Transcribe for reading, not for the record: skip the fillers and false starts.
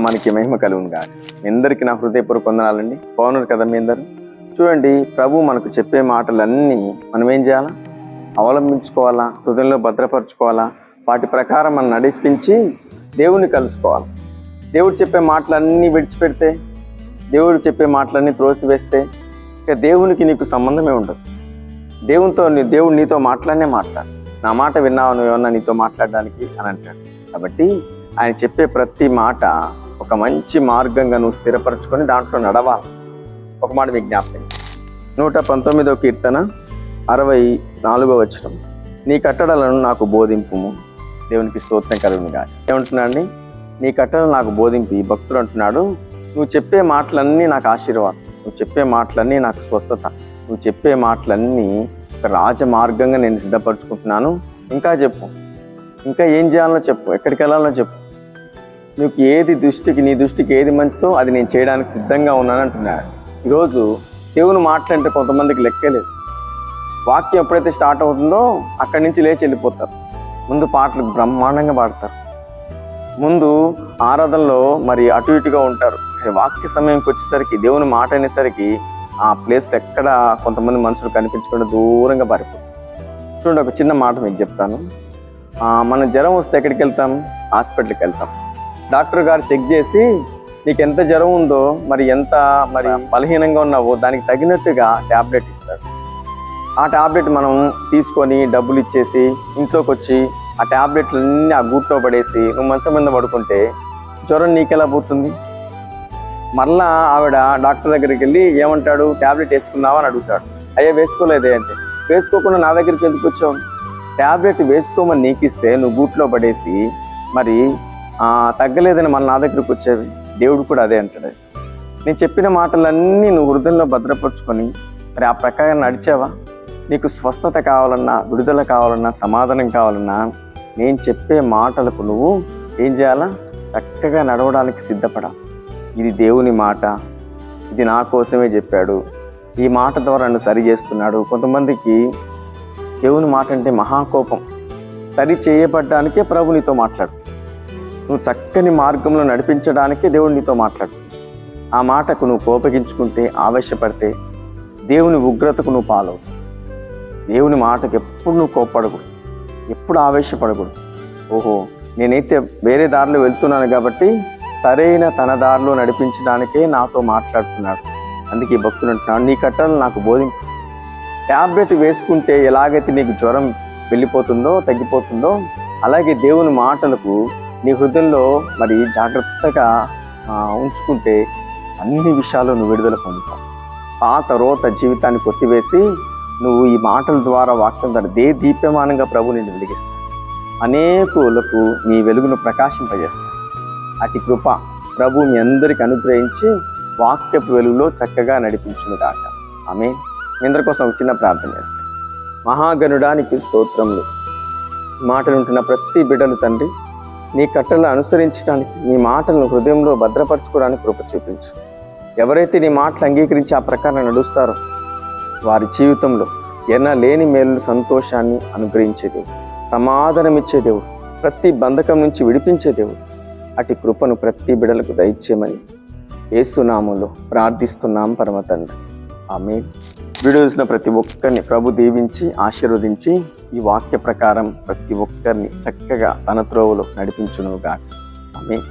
మనకి మహిమ కలుగును గాక. మీ అందరికీ నా హృదయపూర్వక వందనాలండి. బాగున్నారు కదా మీ అందరూ? చూడండి, ప్రభు మనకు చెప్పే మాటలన్నీ మనం ఏం చేయాలా? అవలంబించుకోవాలా, హృదయంలో భద్రపరచుకోవాలా, వాటి ప్రకారం మనం నడిపించి దేవుని కలుసుకోవాలి. దేవుడు చెప్పే మాటలన్నీ విడిచిపెడితే, దేవుడు చెప్పే మాటలన్నీ త్రోసివేస్తే ఇక దేవునికి నీకు సంబంధమే ఉండదు. దేవుడు నీతో మాట్లాడు, నా మాట విన్నావు, నువ్వేమన్నా నీతో మాట్లాడడానికి అని అంటాడు. కాబట్టి ఆయన చెప్పే ప్రతి మాట ఒక మంచి మార్గంగా నువ్వు స్థిరపరచుకొని దాంట్లో నడవాలి. ఒక మాట మీకు జ్ఞాపకం, 119వ కీర్తన 64వ వచనం, నీ కట్టడలను నాకు బోధింపుము. దేవునికి స్తోత్రం కలుగును గాక. ఏమంటున్నాడండి? నీ కట్టడలు నాకు బోధింపు. ఈ భక్తుడు అంటున్నాడు, నువ్వు చెప్పే మాటలన్నీ నాకు ఆశీర్వాదం, నువ్వు చెప్పే మాటలన్నీ నాకు స్వస్థత, నువ్వు చెప్పే మాటలన్నీ ఒక రాజమార్గంగా నేను సిద్ధపరచుకుంటున్నాను. ఇంకా చెప్పు, ఇంకా ఏం చేయాలో చెప్పు, ఎక్కడికి వెళ్ళాలో చెప్పు, నీకు నీ దృష్టికి ఏది మంచిదో అది నేను చేయడానికి సిద్ధంగా ఉన్నాను అంటున్నాడు. ఈరోజు దేవుని మాటలంటే కొంతమందికి లెక్కలేదు. వాక్యం ఎప్పుడైతే స్టార్ట్ అవుతుందో అక్కడి నుంచి లేచి వెళ్ళిపోతారు. ముందు పాటలు బ్రహ్మాండంగా పాడతారు, ముందు ఆరాధనలో మరి అటు ఇటుగా ఉంటారు. వాక్య సమయంకి వచ్చేసరికి, దేవుని మాట అనేసరికి ఆ ప్లేస్లో ఎక్కడ కొంతమంది మనుషులు కనిపించకుండా దూరంగా పారిపోతారు. చూడండి, ఒక చిన్న మాట మీకు చెప్తాను. మన జ్వరం వస్తే ఎక్కడికి వెళ్తాం? హాస్పిటల్కి వెళ్తాం. డాక్టర్ గారు చెక్ చేసి నీకు ఎంత జ్వరం ఉందో, ఎంత బలహీనంగా ఉన్నావో దానికి తగినట్టుగా ట్యాబ్లెట్ ఇస్తారు. ఆ ట్యాబ్లెట్ మనం తీసుకొని డబ్బులు ఇచ్చేసి ఇంట్లోకి వచ్చి ఆ ట్యాబ్లెట్లన్నీ ఆ గూట్లో పడేసి నువ్వు మంచం మీద పడుకుంటే జ్వరం నీకెలా పోతుంది? మరలా ఆవిడ డాక్టర్ దగ్గరికి వెళ్ళి ఏమంటాడు? ట్యాబ్లెట్ వేసుకున్నావా అని అడుగుతాడు. అయ్యా వేసుకోలేదే అంటే, వేసుకోకుండా నా దగ్గరికి ఎందుకు వచ్చావు? ట్యాబ్లెట్ వేసుకోమని నీకు ఇస్తే నువ్వు గూట్లో పడేసి తగ్గలేదని మళ్ళీ నా దగ్గరికి వచ్చేవి. దేవుడు కూడా అదే అంటాడు. నేను చెప్పిన మాటలన్నీ నువ్వు హృదయంలో భద్రపరుచుకొని మరి ఆ ప్రకారం నడిచావా? నీకు స్వస్థత కావాలన్నా, విడుదల కావాలన్నా, సమాధానం కావాలన్నా నేను చెప్పే మాటలకు నువ్వు ఏం చేయాలా? చక్కగా నడవడానికి సిద్ధపడాలి. ఇది దేవుని మాట, ఇది నా కోసమే చెప్పాడు, ఈ మాట ద్వారా నన్ను సరి చేస్తున్నాడు. కొంతమందికి దేవుని మాట అంటే మహాకోపం. సరి చేయబడ్డానికే ప్రభు నీతో మాట్లాడు, నువ్వు చక్కని మార్గంలో నడిపించడానికే దేవుడు నీతో మాట్లాడు. ఆ మాటకు నువ్వు కోపగించుకుంటే, ఆవేశపడితే దేవుని ఉగ్రతకు నువ్వు పాలవు. దేవుని మాటకు ఎప్పుడు నువ్వు కోప్పడకూడదు, ఎప్పుడు ఆవేశపడకూడదు. ఓహో, నేనైతే వేరే దారిలో వెళ్తున్నాను కాబట్టి సరైన తన దారిలో నడిపించడానికే నాతో మాట్లాడుతున్నాడు. అందుకే ఈ భక్తులు అంటున్నాడు, నీ కట్టలు నాకు బోధింపు. ట్యాబ్లెట్ వేసుకుంటే ఎలాగైతే నీకు జ్వరం వెళ్ళిపోతుందో, తగ్గిపోతుందో, అలాగే దేవుని మాటలకు నీ హృదయంలో మరి జాగ్రత్తగా ఉంచుకుంటే అన్ని విషయాలు నువ్వు విడుదల పొందుతావు. పాత రోత జీవితాన్ని కొట్టివేసి నువ్వు ఈ మాటల ద్వారా, వాక్యం ద్వారా దీప్యమానంగా ప్రభు నిన్ను వెలిగిస్తావు. అనేకులకు నీ వెలుగును ప్రకాశింపజేస్తావు. అతి కృప ప్రభు మీ అందరికి అనుగ్రహించి వాక్యపు వెలుగులో చక్కగా నడిపించును గాక. ఆమేన్. మీ అందరి కోసం ఒక చిన్న ప్రార్థన చేస్తాం. మహాగణుడానికి స్తోత్రములు. మాటలు ఉంటున్న ప్రతి బిడ్డలు తండ్రి, నీ కట్టలను అనుసరించడానికి, నీ మాటలను హృదయంలో భద్రపరచుకోవడానికి కృప చూపించు. ఎవరైతే నీ మాటలు అంగీకరించి ఆ ప్రకారం నడుస్తారో వారి జీవితంలో లేని మేలు, సంతోషాన్ని అనుగ్రహించే దేవుడు, సమాధానం ఇచ్చే దేవుడు, ప్రతి బంధకం నుంచి విడిపించే దేవుడు. అటు కృపను ప్రతి బిడ్డలకు దయచేయమని యేసు నామములో ప్రార్థిస్తున్నాం పరమ తండ్రి. ఆమేన్. వీడియో చూసిన ప్రతి ఒక్కరిని ప్రభు దీవించి ఆశీర్వదించి ఈ వాక్య ప్రకారం ప్రతి ఒక్కరిని చక్కగా తన త్రోవలో నడిపించును గాక. ఆమేన్.